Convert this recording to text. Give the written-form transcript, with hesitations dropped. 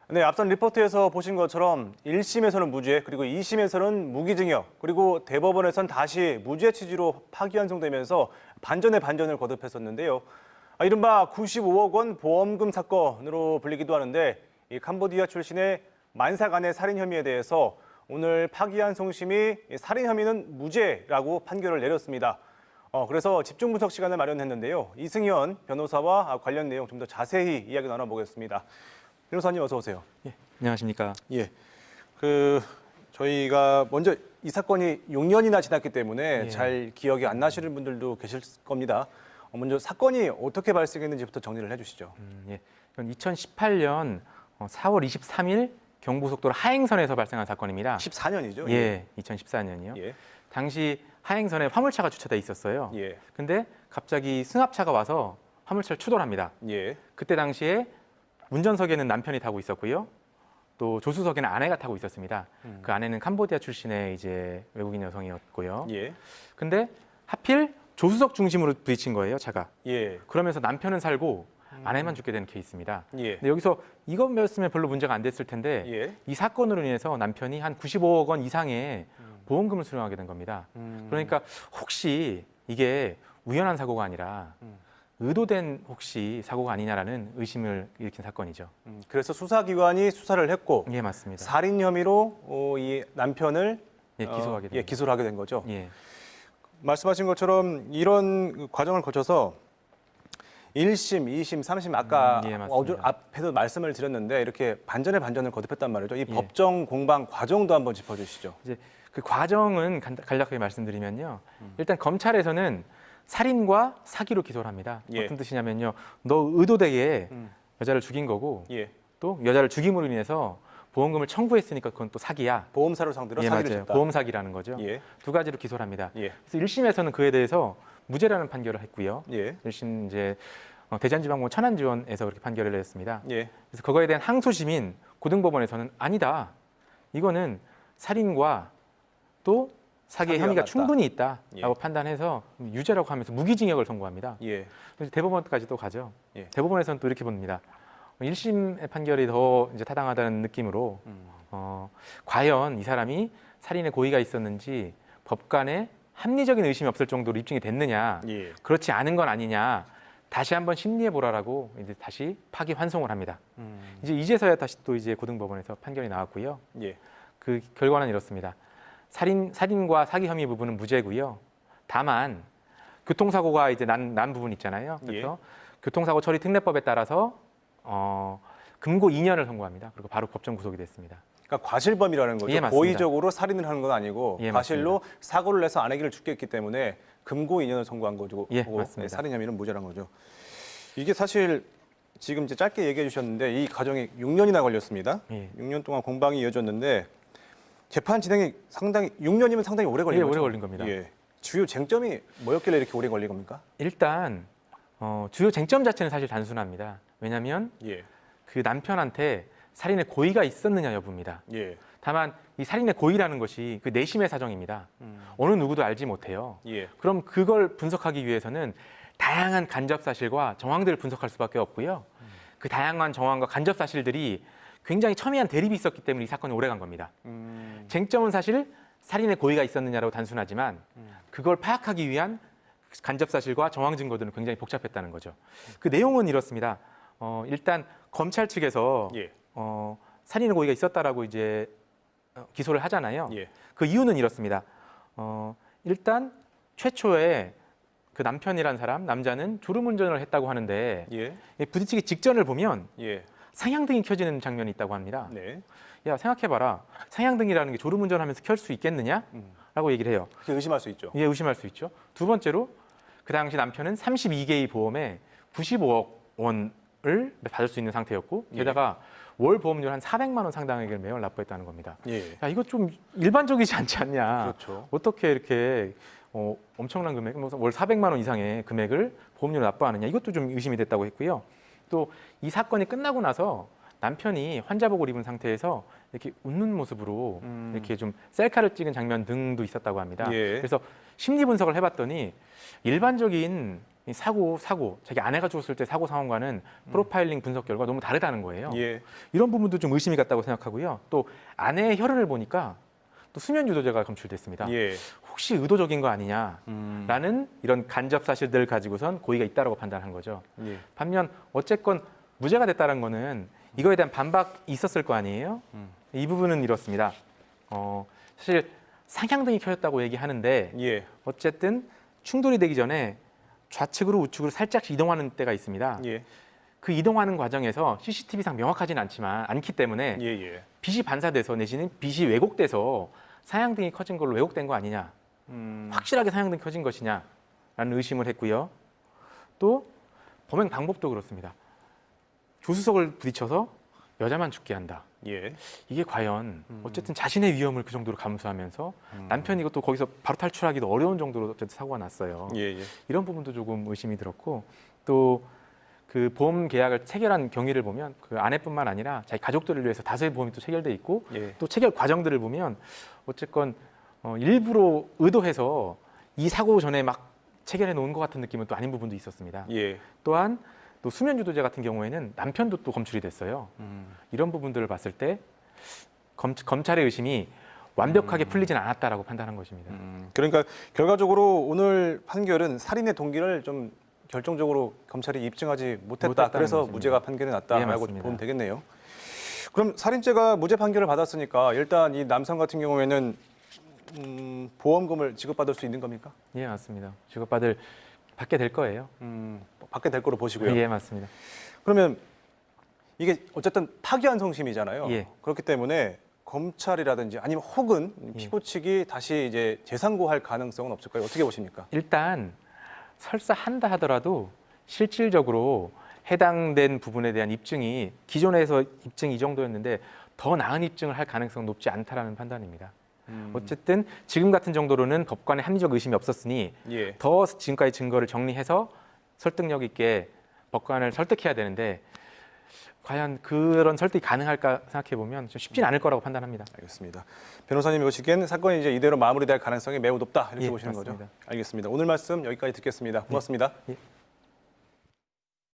네, 앞선 리포트에서 보신 것처럼 1심에서는 무죄, 그리고 2심에서는 무기징역, 그리고 대법원에선 다시 무죄 취지로 파기환송되면서 반전에 반전을 거듭했었는데요. 이른바 95억 원 보험금 사건으로 불리기도 하는데 이 캄보디아 출신의 만사간의 살인 혐의에 대해서 오늘 파기환송심이 살인 혐의는 무죄라고 판결을 내렸습니다. 그래서 집중 분석 시간을 마련했는데요. 이승현 변호사와 관련 내용 좀 더 자세히 이야기 나눠보겠습니다. 변호사님 어서 오세요. 예, 안녕하십니까. 예. 저희가 먼저 이 사건이 6년이나 지났기 때문에 예. 잘 기억이 안 나시는 분들도 계실 겁니다. 먼저 사건이 어떻게 발생했는지부터 정리를 해주시죠. 예. 2018년 4월 23일 경부고속도로 하행선에서 발생한 사건입니다. 14년이죠? 예, 2014년이요. 예. 당시 하행선에 화물차가 주차돼 있었어요. 예. 근데 갑자기 승합차가 와서 화물차를 추돌합니다. 예. 그때 당시에 운전석에는 남편이 타고 있었고요. 또 조수석에는 아내가 타고 있었습니다. 그 아내는 캄보디아 출신의 이제 외국인 여성이었고요. 예. 근데 하필 조수석 중심으로 부딪힌 거예요, 차가. 예. 그러면서 남편은 살고 아내만 죽게 되는 케이스입니다. 예. 근데 여기서 이것이었으면 별로 문제가 안 됐을 텐데 예. 이 사건으로 인해서 남편이 한 95억 원 이상의 보험금을 수령하게 된 겁니다. 그러니까 혹시 이게 우연한 사고가 아니라 의도된 혹시 사고가 아니냐라는 의심을 일으킨 사건이죠. 그래서 수사기관이 수사를 했고 예, 맞습니다. 살인 혐의로 이 남편을 예, 기소하게 된 기소를 하게 된 거죠. 예, 말씀하신 것처럼 이런 과정을 거쳐서 1심, 2심, 3심 아까 예, 맞습니다. 앞에도 말씀을 드렸는데 이렇게 반전에 반전을 거듭했단 말이죠. 이 예. 법정 공방 과정도 한번 짚어주시죠. 이제 그 과정은 간략하게 말씀드리면요. 일단 검찰에서는 살인과 사기로 기소를 합니다. 예. 어떤 뜻이냐면요. 너 의도되게 여자를 죽인 거고 예. 또 여자를 죽임으로 인해서 보험금을 청구했으니까 그건 또 사기야. 보험사를 상대로 예, 사기를 맞아요. 쳤다. 보험 사기라는 거죠. 예. 두 가지로 기소를 합니다. 예. 그래서 1심에서는 그에 대해서 무죄라는 판결을 했고요. 예. 1심 이제 대전지방법원 천안지원에서 그렇게 판결을 내렸습니다. 예. 그래서 그거에 대한 항소심인 고등법원에서는 아니다. 이거는 살인과 또 사기의 사기와 혐의가 같다. 충분히 있다라고 예. 판단해서 유죄라고 하면서 무기징역을 선고합니다. 예. 그래서 대법원까지 또 가죠. 예. 대법원에서는 또 이렇게 봅니다. 1심의 판결이 더 이제 타당하다는 느낌으로 과연 이 사람이 살인의 고의가 있었는지 법관의 합리적인 의심이 없을 정도로 입증이 됐느냐, 예. 그렇지 않은 건 아니냐, 다시 한번 심리해 보라라고 이제 다시 파기환송을 합니다. 이제 이제서야 다시 또 이제 고등법원에서 판결이 나왔고요. 예. 그 결과는 이렇습니다. 살인과 사기 혐의 부분은 무죄고요. 다만 교통사고가 이제 난 부분 있잖아요. 그래서 교통사고 처리 특례법에 따라서 금고 2년을 선고합니다. 그리고 바로 법정 구속이 됐습니다. 그러니까 과실범이라는 거죠. 예, 맞습니다. 고의적으로 살인을 하는 건 아니고 예, 과실로 사고를 내서 아내를 죽게 했기 때문에 금고 2년을 선고한 거고 예, 맞습니다. 살인 혐의는 무죄란 거죠. 이게 사실 지금 이제 짧게 얘기해 주셨는데 이 과정이 6년이나 걸렸습니다. 예. 6년 동안 공방이 이어졌는데 재판 진행이 상당히 6년이면 상당히 오래 걸린 예, 거죠. 오래 걸린 겁니다. 예. 주요 쟁점이 뭐였길래 이렇게 오래 걸린 겁니까? 일단 주요 쟁점 자체는 사실 단순합니다. 왜냐하면 예. 그 남편한테 살인의 고의가 있었느냐 여부입니다. 예. 다만 이 살인의 고의라는 것이 그 내심의 사정입니다. 어느 누구도 알지 못해요. 예. 그럼 그걸 분석하기 위해서는 다양한 간접 사실과 정황들을 분석할 수밖에 없고요. 그 다양한 정황과 간접 사실들이 굉장히 첨예한 대립이 있었기 때문에 이 사건이 오래 간 겁니다. 쟁점은 사실 살인의 고의가 있었느냐라고 단순하지만 그걸 파악하기 위한 간접 사실과 정황 증거들은 굉장히 복잡했다는 거죠. 그 내용은 이렇습니다. 일단 검찰 측에서 예. 살인의 고의가 있었다라고 이제 기소를 하잖아요. 예. 그 이유는 이렇습니다. 일단 최초에 그 남편이란 사람, 남자는 졸음운전을 했다고 하는데 예. 부딪히기 직전을 보면 예. 상향등이 켜지는 장면이 있다고 합니다. 네. 야, 생각해봐라. 상향등이라는 게 졸음운전하면서 켤 수 있겠느냐? 라고 얘기를 해요. 그렇게 의심할 수 있죠. 예, 의심할 수 있죠. 두 번째로 그 당시 남편은 32개의 보험에 95억 원을 받을 수 있는 상태였고 게다가 월 보험료 한 400만 원 상당액을 매월 납부했다는 겁니다. 예. 야, 이거 좀 일반적이지 않지 않냐? 그렇죠. 어떻게 이렇게 엄청난 금액, 월 400만 원 이상의 금액을 보험료로 납부하느냐? 이것도 좀 의심이 됐다고 했고요. 또 이 사건이 끝나고 나서 남편이 환자복을 입은 상태에서 이렇게 웃는 모습으로 이렇게 좀 셀카를 찍은 장면 등도 있었다고 합니다. 예. 그래서 심리 분석을 해봤더니 일반적인 이 사고 자기 아내가 죽었을 때 사고 상황과는 프로파일링 분석 결과 너무 다르다는 거예요. 예. 이런 부분도 좀 의심이 갔다고 생각하고요. 또 아내의 혈흔을 보니까 또 수면 유도제가 검출됐습니다. 예. 혹시 의도적인 거 아니냐라는 이런 간접 사실들을 가지고선 고의가 있다라고 판단한 거죠. 예. 반면 어쨌건 무죄가 됐다는 거는 이거에 대한 반박이 있었을 거 아니에요. 이 부분은 이렇습니다. 사실 상향등이 켜졌다고 얘기하는데 예. 어쨌든 충돌이 되기 전에 좌측으로 우측으로 살짝씩 이동하는 때가 있습니다. 예. 그 이동하는 과정에서 CCTV상 명확하진 않기 때문에 예. 예. 빛이 반사돼서 내지는 빛이 왜곡돼서 상향등이 켜진 걸로 왜곡된 거 아니냐, 확실하게 상향등이 켜진 것이냐라는 의심을 했고요. 또 범행 방법도 그렇습니다. 조수석을 부딪혀서 여자만 죽게 한다. 예. 이게 과연 어쨌든 자신의 위험을 그 정도로 감수하면서 남편이 이것도 거기서 바로 탈출하기도 어려운 정도로 어쨌든 사고가 났어요. 예. 예. 이런 부분도 조금 의심이 들었고, 또 그 보험 계약을 체결한 경위를 보면 그 아내뿐만 아니라 자기 가족들을 위해서 다수의 보험이 또 체결돼 있고, 예. 또 체결 과정들을 보면 어쨌건 일부러 의도해서 이 사고 전에 막 체결해 놓은 것 같은 느낌은 또 아닌 부분도 있었습니다. 예. 또한 또 수면 유도제 같은 경우에는 남편도 또 검출이 됐어요. 이런 부분들을 봤을 때 검찰의 의심이 완벽하게 풀리진 않았다라고 판단한 것입니다. 그러니까 결과적으로 오늘 판결은 살인의 동기를 좀 결정적으로 검찰이 입증하지 못했다. 못했다는 그래서 것입니다. 무죄가 판결이 났다라고 맞습니다. 보면 되겠네요. 그럼 살인죄가 무죄 판결을 받았으니까 일단 이 남성 같은 경우에는 보험금을 지급받을 수 있는 겁니까? 예, 맞습니다. 받게 될 거예요. 받게 될 거로 보시고요. 예, 맞습니다. 그러면 이게 어쨌든 파기환 성심이잖아요. 예. 그렇기 때문에 검찰이라든지 아니면 혹은 피고 측이 다시 이제 재상고할 가능성은 없을까요? 어떻게 보십니까? 일단 설사 한다 하더라도 실질적으로 해당된 부분에 대한 입증이 기존에서 입증이 이 정도였는데 더 나은 입증을 할 가능성은 높지 않다라는 판단입니다. 어쨌든 지금 같은 정도로는 법관의 합리적 의심이 없었으니 예. 더 지금까지 증거를 정리해서 설득력 있게 법관을 설득해야 되는데 과연 그런 설득이 가능할까 생각해 보면 좀 쉽진 않을 거라고 판단합니다. 알겠습니다. 변호사님이 보시기엔 사건이 이제 이대로 마무리될 가능성이 매우 높다 이렇게 예, 보시는 맞습니다. 거죠? 알겠습니다. 오늘 말씀 여기까지 듣겠습니다. 고맙습니다. 예.